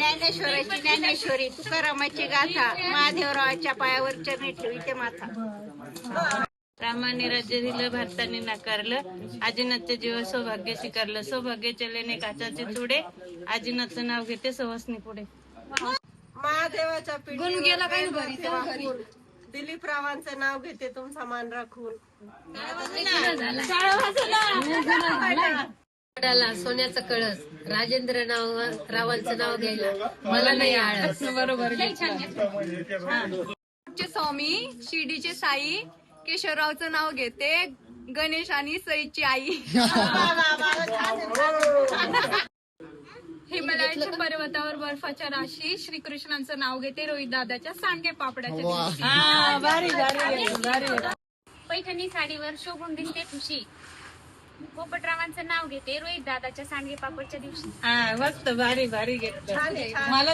ज्ञानेश्वराची ज्ञानेश्वरी तुकारामाची गाथा महादेवरावाच्या पायावर चरणी ठेवीते माथा. रामाने राज्य दिलं भारताने नाकारलं आजीनाथचे जीवन सौभाग्य स्वीकारलं सौभाग्य चलेने काचाचे चुडे आजीनाथचं नाव घेते सवसनी पुढे. महादेवाच्या पिंडीवर दिलीप रावांचं नाव घेते तुमचा मान राखून. सोन्याचा कळस राजेंद्र रावांचं नाव घ्यायला मला नाही आळस. बरोबर. स्वामी शिर्डीचे साई केशवरावचं नाव घेते गणेश आणि सईची आई. हिमालयाच्या पर्वतावर बर्फाच्या राशी श्रीकृष्णांचं नाव घेते रोहित दादाच्या सांडगे पापडाच्या. पैठणी साडीवर शोभून दिसते ठुशी पोपटरावांचं नाव घेते रोहित दादाच्या सांडगे पापडच्या दिवशी. मस्त भारी घेतलं मला.